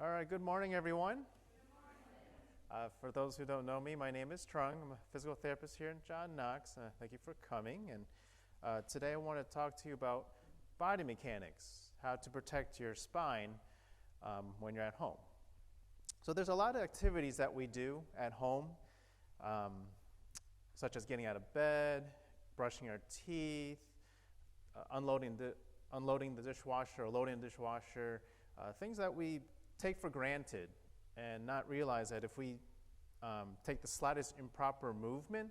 All right, good morning, everyone. For those who don't know me, my name is Trung. I'm a physical therapist here in John Knox. Thank you for coming. And today I want to talk to you about body mechanics, how to protect your spine when you're at home. So there's a lot of activities that we do at home, such as getting out of bed, brushing our teeth, unloading the dishwasher or loading the dishwasher, things that we take for granted and not realize that if we take the slightest improper movement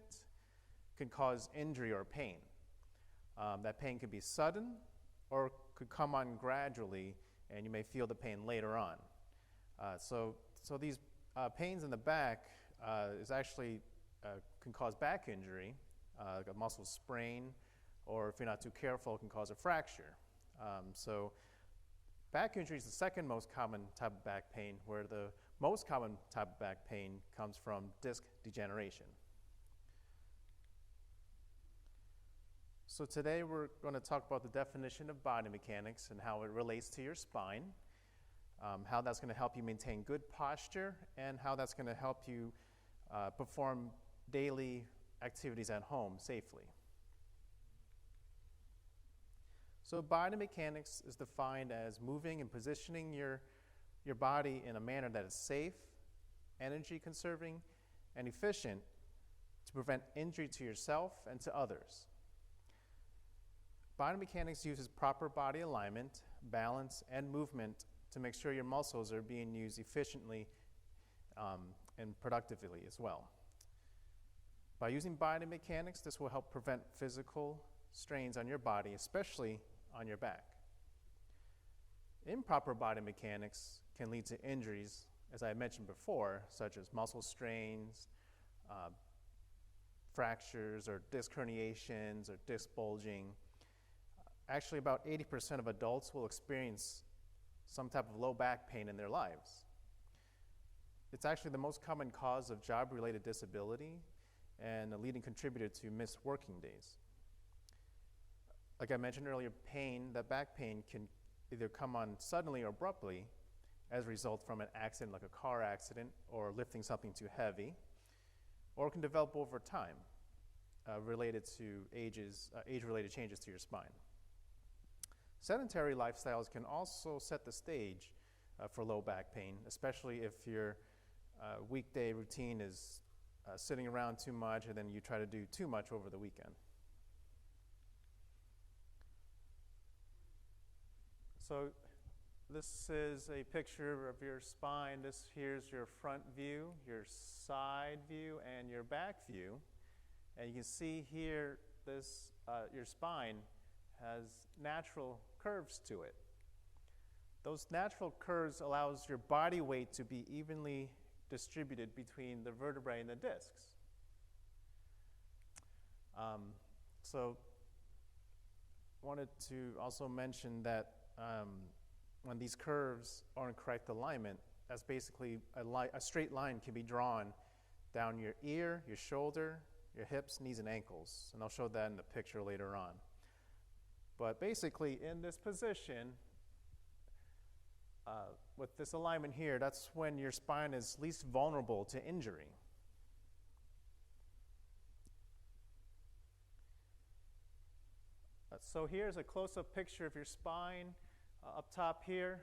can cause injury or pain. That pain could be sudden or could come on gradually, and you may feel the pain later on. So these pains in the back is actually can cause back injury, like a muscle sprain, or if you're not too careful, it can cause a fracture. So back injury is the second most common type of back pain, where the most common type of back pain comes from disc degeneration. So today we're going to talk about the definition of body mechanics and how it relates to your spine, how that's going to help you maintain good posture, and how that's going to help you perform daily activities at home safely. So body mechanics is defined as moving and positioning your body in a manner that is safe, energy conserving, and efficient to prevent injury to yourself and to others. Body mechanics uses proper body alignment, balance, and movement to make sure your muscles are being used efficiently and productively as well. By using body mechanics, this will help prevent physical strains on your body, especially on your back. Improper body mechanics can lead to injuries, as I mentioned before, such as muscle strains, fractures, or disc herniations, or disc bulging. Actually, about 80% of adults will experience some type of low back pain in their lives. It's actually the most common cause of job-related disability and a leading contributor to missed working days. Like I mentioned earlier, that back pain can either come on suddenly or abruptly as a result from an accident like a car accident or lifting something too heavy, or can develop over time related to age-related changes to your spine. Sedentary lifestyles can also set the stage for low back pain, especially if your weekday routine is sitting around too much and then you try to do too much over the weekend. So this is a picture of your spine. Here's your front view, your side view, and your back view. And you can see here your spine has natural curves to it. Those natural curves allows your body weight to be evenly distributed between the vertebrae and the discs. So wanted to also mention that when these curves are in correct alignment, that's basically a straight line can be drawn down your ear, your shoulder, your hips, knees, and ankles. And I'll show that in the picture later on. But basically, in this position, with this alignment here, that's when your spine is least vulnerable to injury. So here's a close-up picture of your spine. Up top here,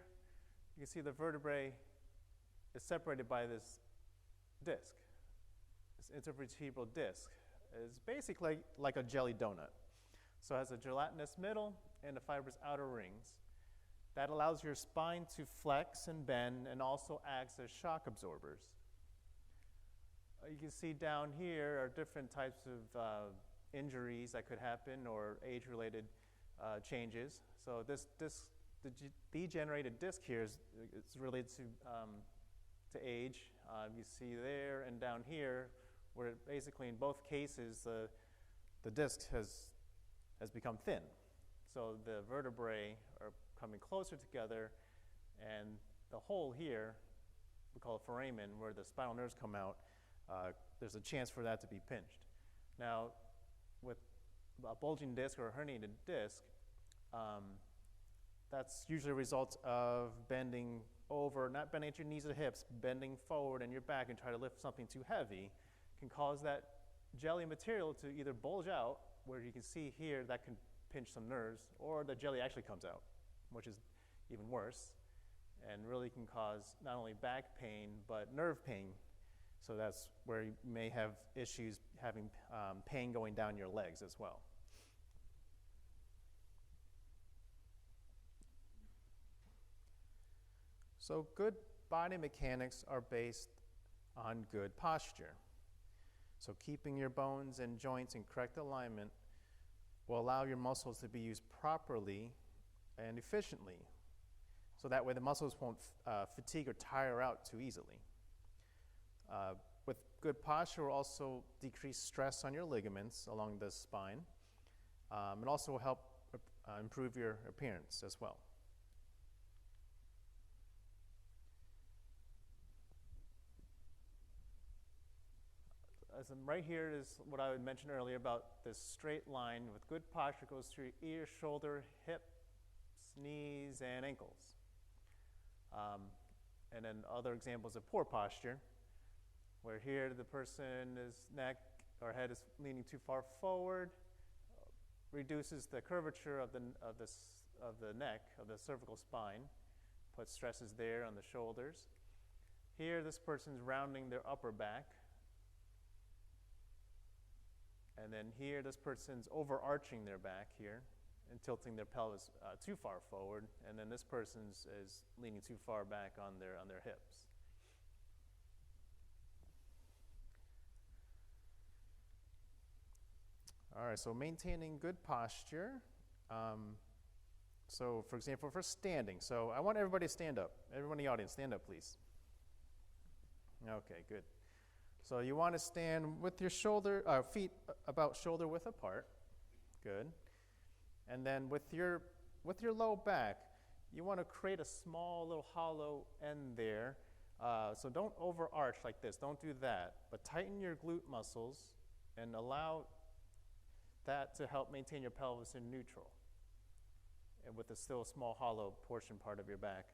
you can see the vertebrae is separated by this disc, this intervertebral disc. It's basically like a jelly donut. So it has a gelatinous middle and the fibrous outer rings. That allows your spine to flex and bend and also acts as shock absorbers. You can see down here are different types of injuries that could happen or age-related changes. So the degenerated disc here is related to age. You see there and down here, where basically in both cases the disc has become thin. So the vertebrae are coming closer together, and the hole here, we call it foramen, where the spinal nerves come out, there's a chance for that to be pinched. Now, with a bulging disc or a herniated disc, that's usually a result of bending over, not bending at your knees or hips, bending forward in your back and try to lift something too heavy, can cause that jelly material to either bulge out, where you can see here that can pinch some nerves, or the jelly actually comes out, which is even worse, and really can cause not only back pain, but nerve pain. So that's where you may have issues having pain going down your legs as well. So good body mechanics are based on good posture. So keeping your bones and joints in correct alignment will allow your muscles to be used properly and efficiently. So that way the muscles won't fatigue or tire out too easily. With good posture will also decrease stress on your ligaments along the spine. It also will help improve your appearance as well. Right here is what I would mention earlier about this straight line with good posture goes through your ear, shoulder, hips, knees, and ankles. And then other examples of poor posture, where here the person's neck or head is leaning too far forward, reduces the curvature of the neck, of the cervical spine, puts stresses there on the shoulders. Here this person's rounding their upper back. And then here, this person's overarching their back here and tilting their pelvis too far forward. And then this person's is leaning too far back on their hips. All right, so maintaining good posture. So for example, for standing. So I want everybody to stand up. Everyone in the audience, stand up, please. Okay, good. So you want to stand with your feet about shoulder width apart. Good. And then with your low back, you want to create a small little hollow end there. So don't overarch like this. Don't do that. But tighten your glute muscles and allow that to help maintain your pelvis in neutral. And with a still small hollow portion part of your back.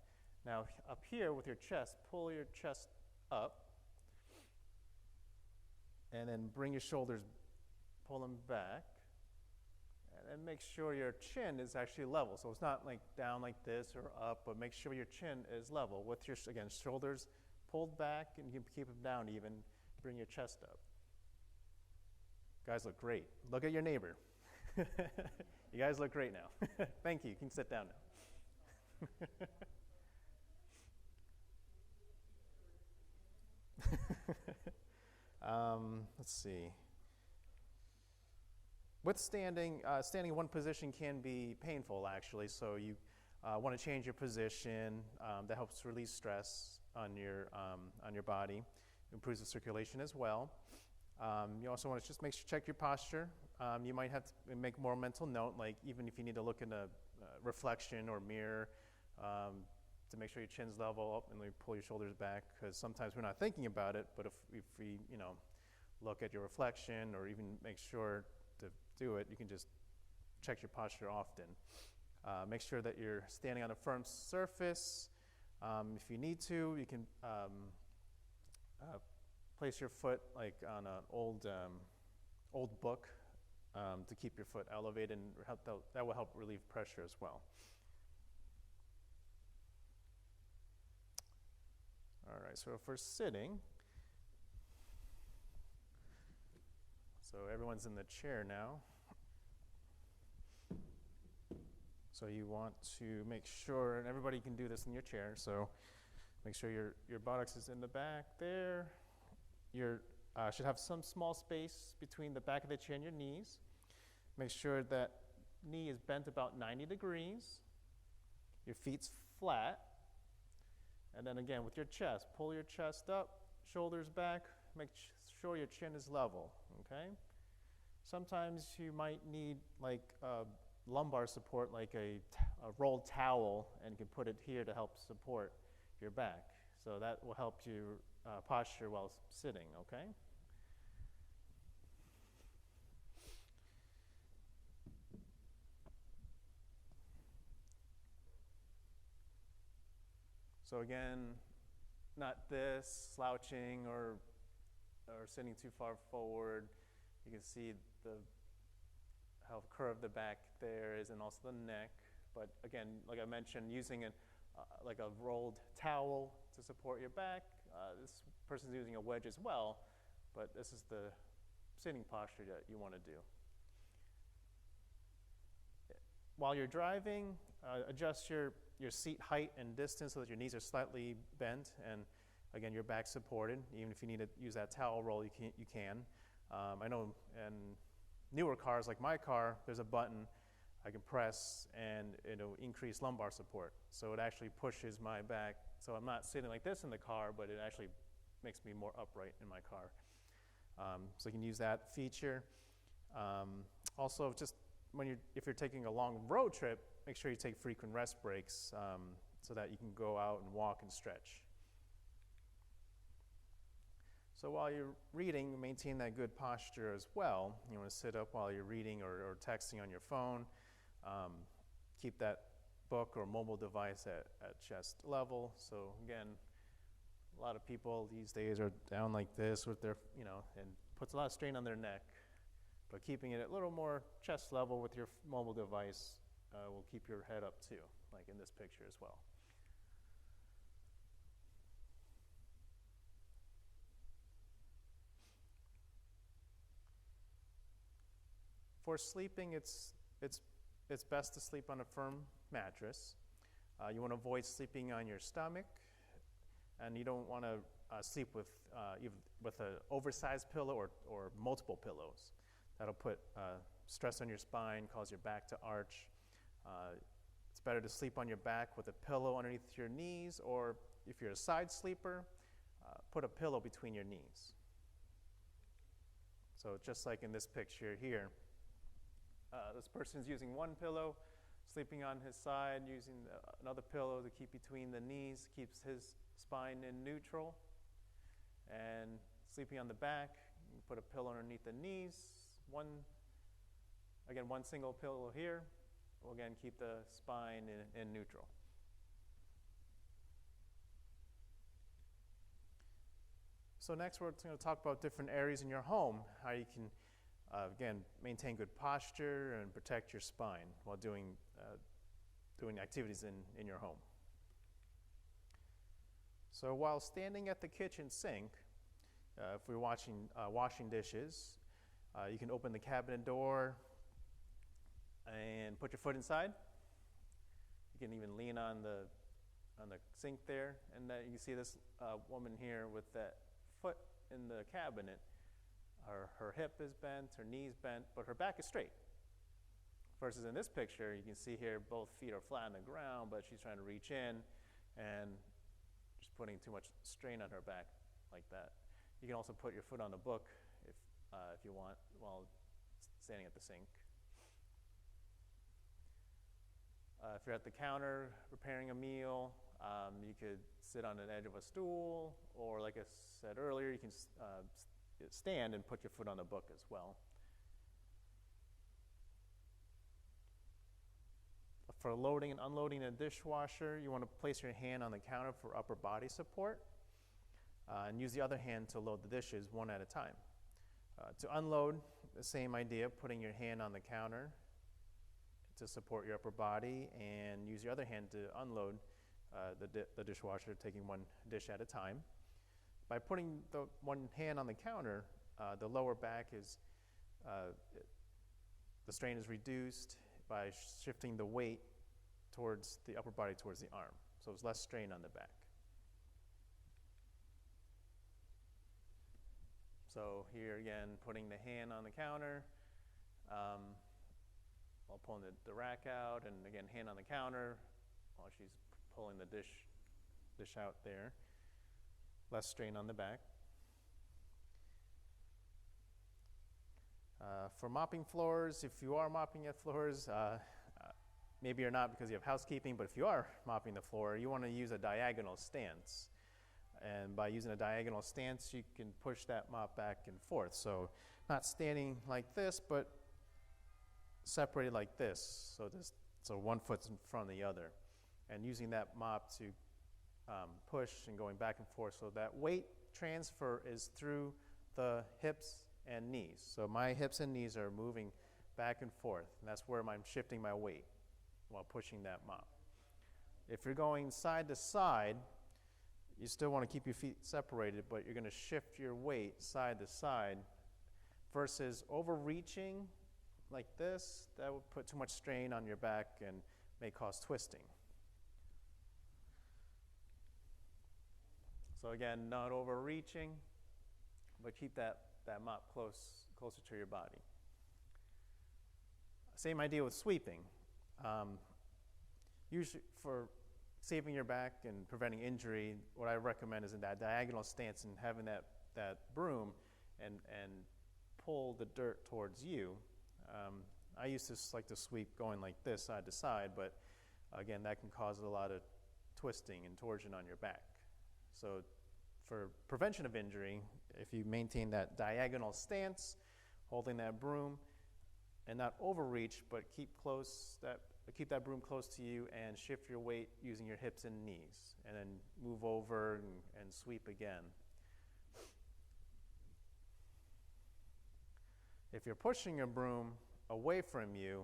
Now up here with your chest, pull your chest up. And then bring your shoulders, pull them back, and then make sure your chin is actually level. So it's not like down like this or up, but make sure your chin is level. With your, again, shoulders pulled back, and you can keep them down even. Bring your chest up. Guys look great. Look at your neighbor. You guys look great now. Thank you. You can sit down now. Let's see. With standing in one position can be painful, actually. So you want to change your position. That helps release stress on your body. Improves the circulation as well. You also want to just check your posture. You might have to make more mental note, like even if you need to look in a reflection or mirror to make sure your chin's level up and then pull your shoulders back, because sometimes we're not thinking about it, but if we look at your reflection or even make sure to do it, you can just check your posture often. Make sure that you're standing on a firm surface. If you need to, you can place your foot like on an old book to keep your foot elevated, and that will help relieve pressure as well. All right, so if we're sitting, so everyone's in the chair now. So you want to make sure, and everybody can do this in your chair, so make sure your buttocks is in the back there. You should have some small space between the back of the chair and your knees. Make sure that knee is bent about 90 degrees. Your feet's flat. And then again, with your chest, pull your chest up, shoulders back, make sure your chin is level, okay? Sometimes you might need like lumbar support, like a rolled towel, and you can put it here to help support your back. So that will help you posture while sitting, okay? So again, not this, slouching or sitting too far forward. You can see how curved the back there is, and also the neck. But again, like I mentioned, using like a rolled towel to support your back. This person's using a wedge as well, but this is the sitting posture that you want to do. While you're driving, adjust your seat height and distance so that your knees are slightly bent, and again, your back supported. Even if you need to use that towel roll, you can. I know in newer cars, like my car, there's a button I can press and it'll increase lumbar support. So it actually pushes my back. So I'm not sitting like this in the car, but it actually makes me more upright in my car. So you can use that feature. Also, just if you're taking a long road trip, make sure you take frequent rest breaks so that you can go out and walk and stretch. So while you're reading, maintain that good posture as well. You want to sit up while you're reading or texting on your phone. Keep that book or mobile device at chest level. So again, a lot of people these days are down like this with their, and puts a lot of strain on their neck. But keeping it a little more chest level with your mobile device will keep your head up too, like in this picture as well. For sleeping, it's best to sleep on a firm mattress. You want to avoid sleeping on your stomach, and you don't want to sleep with an oversized pillow or multiple pillows. That'll put stress on your spine, cause your back to arch. It's better to sleep on your back with a pillow underneath your knees, or if you're a side sleeper, put a pillow between your knees. So just like in this picture here, this person's using one pillow, sleeping on his side, using another pillow to keep between the knees, keeps his spine in neutral, and sleeping on the back, you put a pillow underneath the knees. One single pillow here will again keep the spine in neutral. So next we're going to talk about different areas in your home, how you can again maintain good posture and protect your spine while doing activities in your home. So while standing at the kitchen sink, if we're washing dishes, you can open the cabinet door and put your foot inside. You can even lean on the sink there, and you can see this woman here with that foot in the cabinet. Her hip is bent, her knee's bent, but her back is straight. Versus in this picture, you can see here both feet are flat on the ground, but she's trying to reach in and just putting too much strain on her back like that. You can also put your foot on the book if you want while standing at the sink. If you're at the counter preparing a meal, you could sit on the edge of a stool, or like I said earlier, you can stand and put your foot on the book as well. For loading and unloading a dishwasher, you want to place your hand on the counter for upper body support, and use the other hand to load the dishes one at a time. To unload, the same idea, putting your hand on the counter to support your upper body, and use your other hand to unload the dishwasher, taking one dish at a time. By putting the one hand on the counter, the lower back the strain is reduced by shifting the weight towards the upper body, towards the arm. So there's less strain on the back. So here again, putting the hand on the counter, while pulling the rack out, and again, hand on the counter while she's pulling the dish out there. Less strain on the back. For mopping floors, if you are mopping at floors, maybe you're not because you have housekeeping, but if you are mopping the floor, you want to use a diagonal stance. And by using a diagonal stance, you can push that mop back and forth. So not standing like this, but separated like this. So one foot's in front of the other. And using that mop to push and going back and forth. So that weight transfer is through the hips and knees. So my hips and knees are moving back and forth, and that's where I'm shifting my weight while pushing that mop. If you're going side to side, you still want to keep your feet separated, but you're going to shift your weight side to side versus overreaching like this. That would put too much strain on your back and may cause twisting. So again, not overreaching, but keep that mop closer to your body. Same idea with sweeping. Usually for saving your back and preventing injury, what I recommend is in that diagonal stance and having that broom and pull the dirt towards you. I used to like to sweep going like this side to side, but again, that can cause a lot of twisting and torsion on your back. So for prevention of injury, if you maintain that diagonal stance, holding that broom, and not overreach, but keep that broom close to you and shift your weight using your hips and knees, and then move over and sweep again. If you're pushing a broom away from you,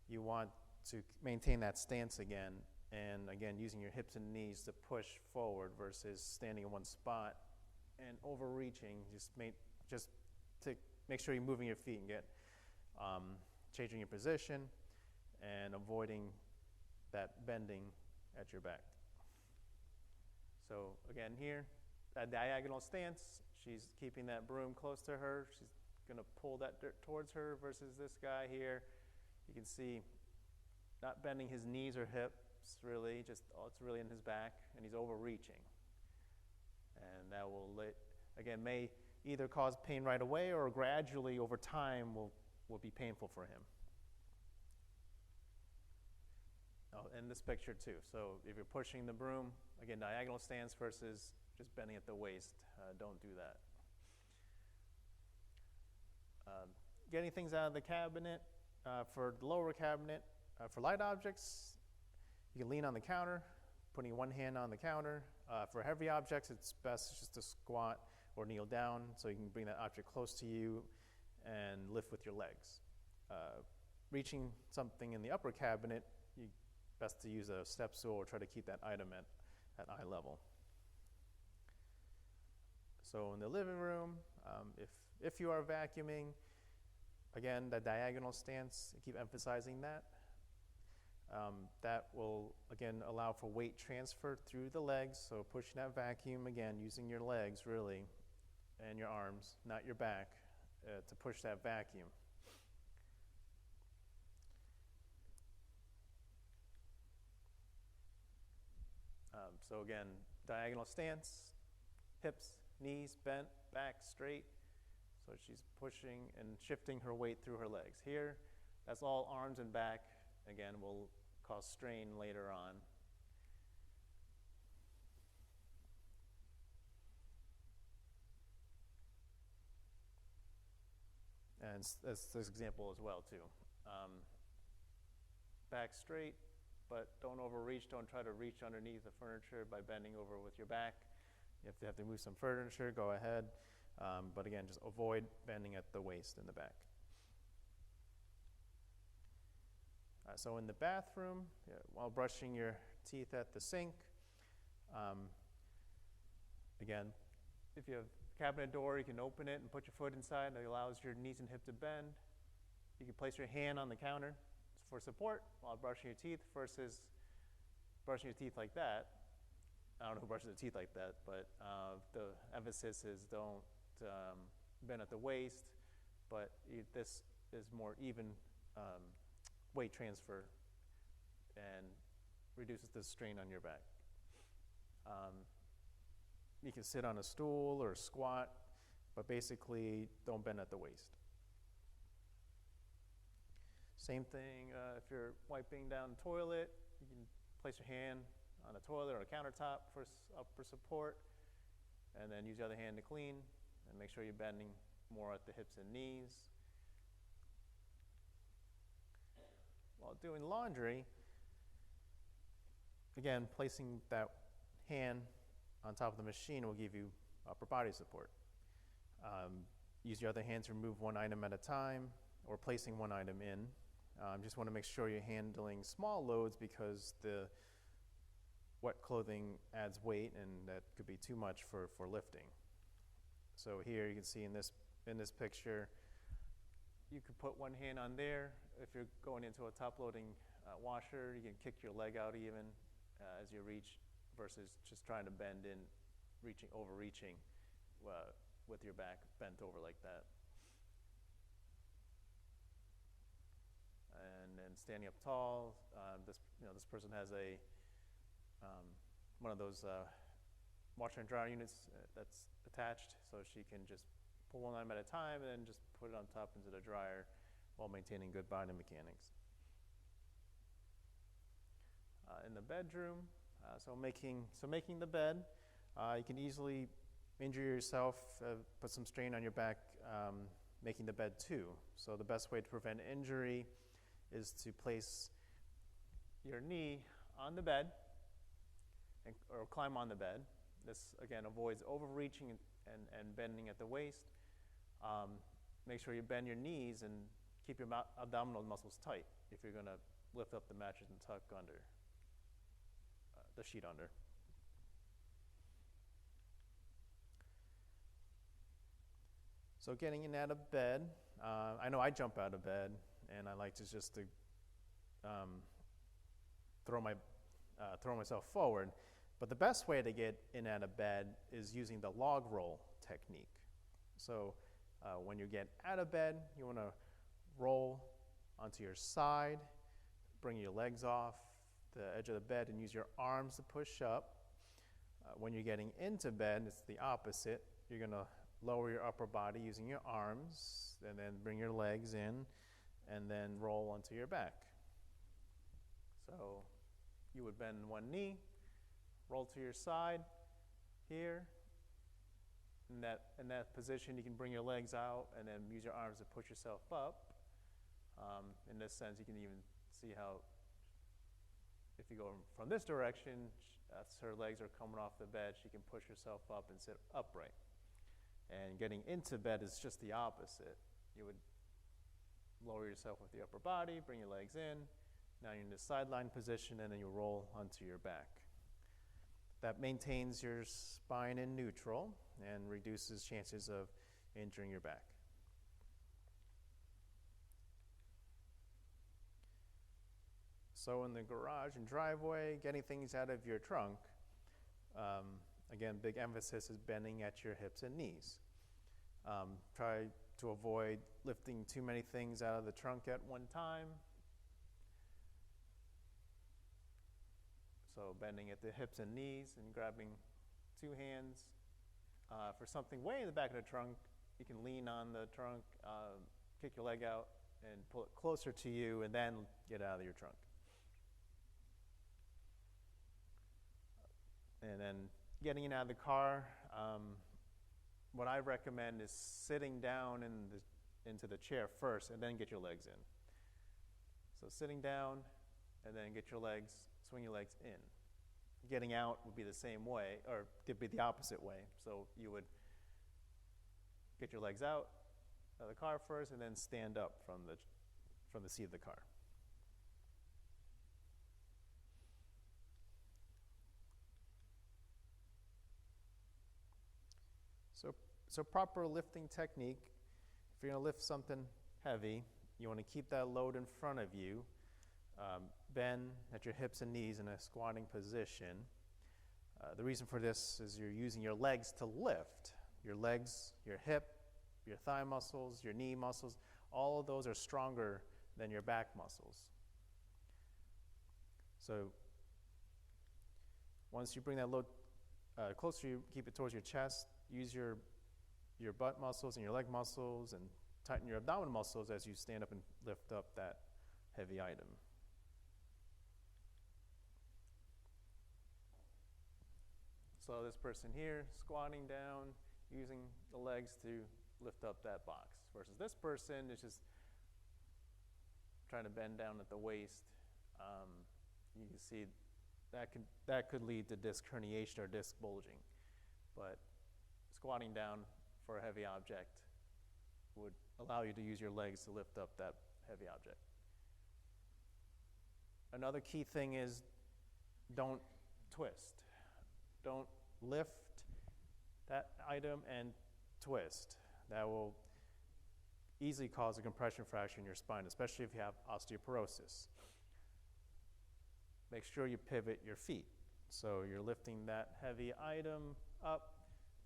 you want to maintain that stance again, and again using your hips and knees to push forward versus standing in one spot and overreaching. Just to make sure you're moving your feet and get changing your position and avoiding that bending at your back. So again here, that diagonal stance, she's keeping that broom close to her. She's going to pull that dirt towards her versus this guy here. You can see not bending his knees or hips really, just it's really in his back, and he's overreaching. And that will, again, may either cause pain right away or gradually over time will be painful for him. Oh, and this picture too. So if you're pushing the broom, again, diagonal stance versus just bending at the waist. Don't do that. Getting things out of the cabinet. For the lower cabinet, for light objects, you can lean on the counter, putting one hand on the counter. For heavy objects, it's best just to squat or kneel down so you can bring that object close to you and lift with your legs. Reaching something in the upper cabinet, best to use a step stool or try to keep that item at eye level. So in the living room, if you are vacuuming, again, that diagonal stance, keep emphasizing that. That will, again, allow for weight transfer through the legs. So pushing that vacuum, again, using your legs really, and your arms, not your back, to push that vacuum. So again, diagonal stance, hips, knees bent, back straight. So she's pushing and shifting her weight through her legs. Here, that's all arms and back. Again, will cause strain later on. And that's this example as well too. Back straight, but don't overreach. Don't try to reach underneath the furniture by bending over with your back. If you have to move some furniture, go ahead. But again, just avoid bending at the waist in the back. So in the bathroom, while brushing your teeth at the sink, again, if you have a cabinet door, you can open it and put your foot inside. It allows your knees and hip to bend. You can place your hand on the counter for support while brushing your teeth versus brushing your teeth like that. I don't know who brushes their teeth like that, but the emphasis is don't bend at the waist, but this is more even weight transfer and reduces the strain on your back. You can sit on a stool or squat, but basically don't bend at the waist. Same thing if you're wiping down the toilet, you can place your hand on a toilet or a countertop for support, and then use the other hand to clean, and make sure you're bending more at the hips and knees. While doing laundry, again, placing that hand on top of the machine will give you upper body support. Use your other hand to remove one item at a time or placing one item in. Just want to make sure you're handling small loads because the wet clothing adds weight and that could be too much for lifting. So here you can see in this picture, you could put one hand on there. If you're going into a top-loading washer, you can kick your leg out even as you reach versus just trying to bend in, overreaching with your back bent over like that. And then standing up tall, this person has one of those washer and dryer units that's attached, so she can just pull one item at a time and then just put it on top into the dryer while maintaining good body mechanics. In the bedroom, so making the bed, you can easily injure yourself, put some strain on your back making the bed too. So the best way to prevent injury is to place your knee on the bed or climb on the bed. This again avoids overreaching and bending at the waist. Make sure you bend your knees and keep your abdominal muscles tight if you're going to lift up the mattress and tuck under the sheet under. So getting in out of bed, I know I jump out of bed and I like to just throw myself forward. But the best way to get in out of bed is using the log roll technique. So when you get out of bed, you want to roll onto your side, bring your legs off the edge of the bed and use your arms to push up. When you're getting into bed, it's the opposite. You're going to lower your upper body using your arms and then bring your legs in and then roll onto your back. So you would bend one knee, roll to your side here. In that position, you can bring your legs out and then use your arms to push yourself up. In this sense, you can even see how if you go from this direction, as her legs are coming off the bed, she can push herself up and sit upright. And getting into bed is just the opposite. You would lower yourself with the upper body, bring your legs in. Now you're in the sideline position, and then you roll onto your back. That maintains your spine in neutral and reduces chances of injuring your back. So in the garage and driveway, getting things out of your trunk, again, big emphasis is bending at your hips and knees. Try to avoid lifting too many things out of the trunk at one time. So bending at the hips and knees and grabbing two hands. For something way in the back of the trunk, you can lean on the trunk, kick your leg out, and pull it closer to you, and then get out of your trunk. And then getting in and out of the car, what I recommend is sitting down into the chair first and then get your legs in. So sitting down and then get your legs, swing your legs in. Getting out would be the same way, or could be the opposite way. So you would get your legs out of the car first and then stand up from the seat of the car. So proper lifting technique, if you're going to lift something heavy, you want to keep that load in front of you. Bend at your hips and knees in a squatting position. The reason for this is you're using your legs to lift. Your legs, your hip, your thigh muscles, your knee muscles, all of those are stronger than your back muscles. So once you bring that load closer, you keep it towards your chest, use your butt muscles and your leg muscles and tighten your abdominal muscles as you stand up and lift up that heavy item. So this person here squatting down, using the legs to lift up that box, versus this person is just trying to bend down at the waist. You can see that could lead to disc herniation or disc bulging. But squatting down for a heavy object would allow you to use your legs to lift up that heavy object. Another key thing is don't twist. Don't lift that item and twist. That will easily cause a compression fracture in your spine, especially if you have osteoporosis. Make sure you pivot your feet. So you're lifting that heavy item up,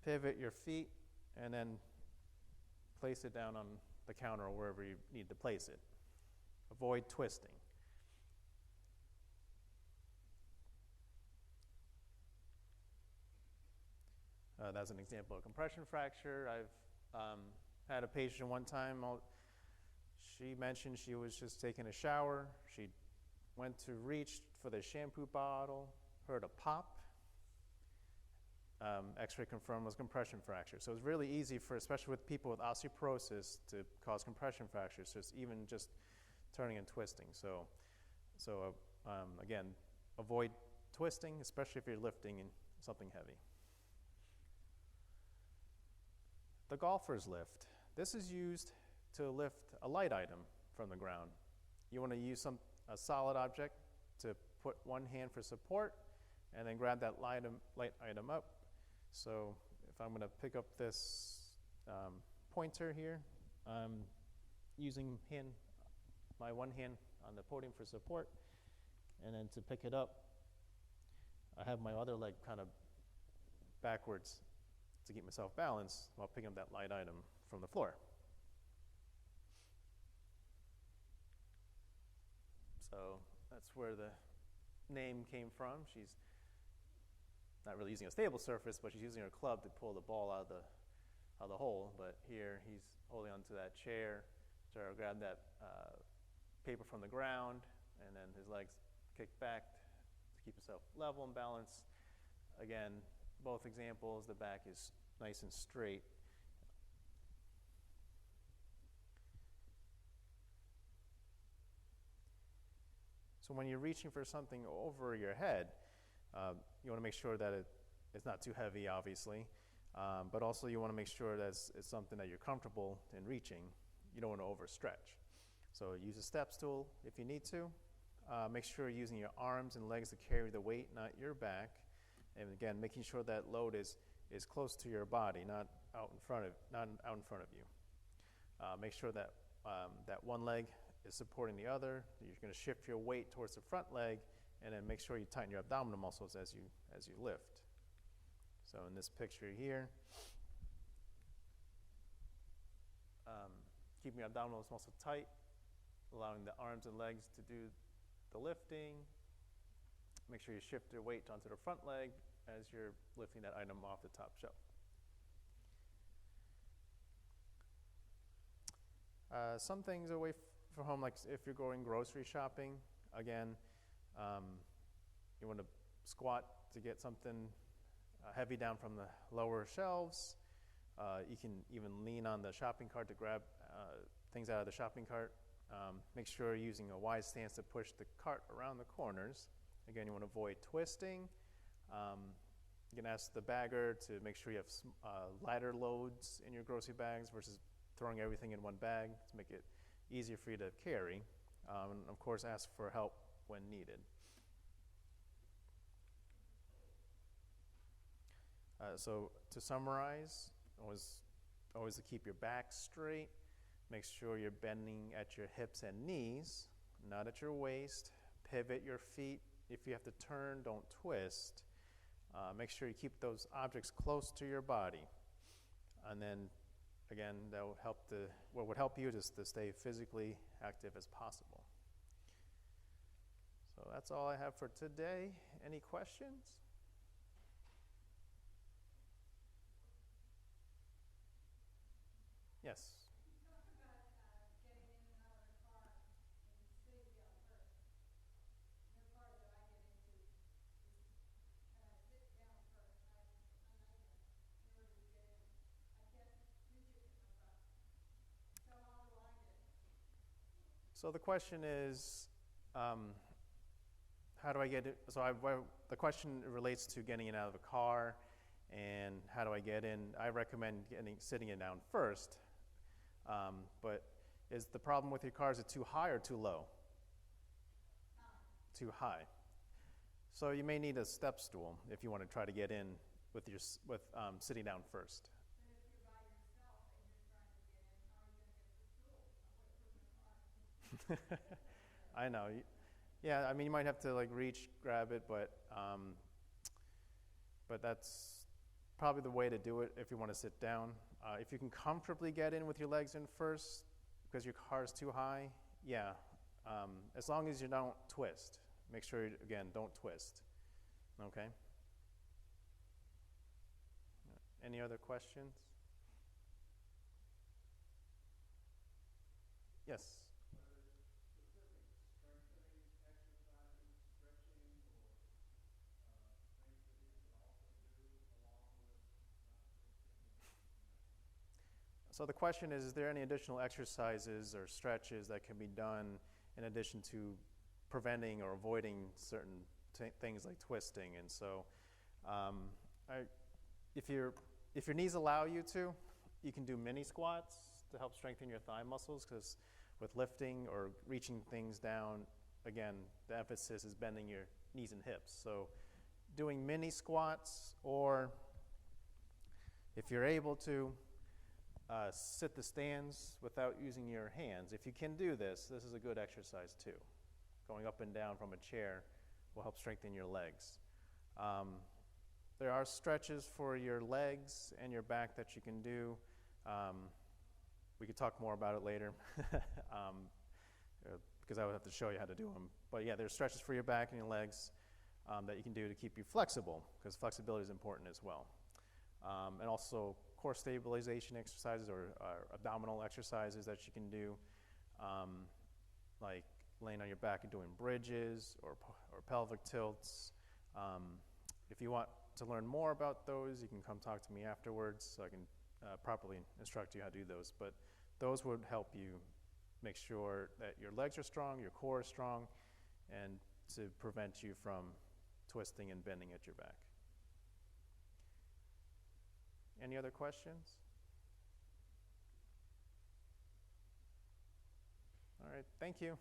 pivot your feet, and then place it down on the counter or wherever you need to place it. Avoid twisting. That's an example of compression fracture. I've had a patient one time, she mentioned she was just taking a shower. She went to reach for the shampoo bottle, heard a pop. X-ray confirmed it was compression fracture. So it's really easy for, especially with people with osteoporosis, to cause compression fractures, just even just turning and twisting. So again, avoid twisting, especially if you're lifting something heavy. The golfer's lift. This is used to lift a light item from the ground. You want to use a solid object to put one hand for support and then grab that light item up. So if I'm going to pick up this pointer here, I'm using my one hand on the podium for support, and then to pick it up, I have my other leg kind of backwards to keep myself balanced while picking up that light item from the floor. So that's where the name came from. She's not really using a stable surface, but she's using her club to pull the ball out of the hole. But here he's holding onto that chair to grab that paper from the ground, and then his legs kicked back to keep himself level and balanced. Again, both examples, the back is nice and straight. So when you're reaching for something over your head, you want to make sure that it's not too heavy, obviously, but also you want to make sure that it's something that you're comfortable in reaching. You don't want to overstretch. So use a step stool if you need to. Make sure you're using your arms and legs to carry the weight, not your back. And again, making sure that load is close to your body, not out in front of you. Make sure that that one leg is supporting the other. You're going to shift your weight towards the front leg, and then make sure you tighten your abdominal muscles as you lift. So in this picture here, keeping your abdominal muscles tight, allowing the arms and legs to do the lifting. Make sure you shift your weight onto the front leg as you're lifting that item off the top shelf. Some things away from home, like if you're going grocery shopping, again, you want to squat to get something heavy down from the lower shelves. You can even lean on the shopping cart to grab things out of the shopping cart. Make sure you're using a wide stance to push the cart around the corners. Again, you want to avoid twisting. You can ask the bagger to make sure you have lighter loads in your grocery bags versus throwing everything in one bag to make it easier for you to carry. And of course, ask for help when needed. So to summarize, always to keep your back straight. Make sure you're bending at your hips and knees, not at your waist. Pivot your feet. If you have to turn, don't twist. Make sure you keep those objects close to your body. And then, again, what would help you is to stay physically active as possible. So that's all I have for today. Any questions? Yes. So the question is, how do I get it? So the question relates to getting it out of the car and how do I get in. I recommend sitting it down first, but is the problem with your car, is it too high or too low? Too high. So you may need a step stool if you want to try to get in with sitting down first. I know. Yeah, I mean, you might have to like reach, grab it, but that's probably the way to do it if you want to sit down. If you can comfortably get in with your legs in first because your car is too high, yeah, as long as you don't twist. Make sure, again, don't twist. Okay? Any other questions? Yes? So the question is there any additional exercises or stretches that can be done in addition to preventing or avoiding certain things like twisting? And so if your knees allow you to, you can do mini squats to help strengthen your thigh muscles, because with lifting or reaching things down, again, the emphasis is bending your knees and hips. So doing mini squats, or if you're able to, sit the stands without using your hands. If you can do this, this is a good exercise too. Going up and down from a chair will help strengthen your legs. There are stretches for your legs and your back that you can do. We could talk more about it later because I would have to show you how to do them. But yeah, there's stretches for your back and your legs that you can do to keep you flexible, because flexibility is important as well. And also core stabilization exercises or abdominal exercises that you can do, like laying on your back and doing bridges or pelvic tilts. If you want to learn more about those, you can come talk to me afterwards so I can properly instruct you how to do those. But those would help you make sure that your legs are strong, your core is strong, and to prevent you from twisting and bending at your back. Any other questions? All right, thank you.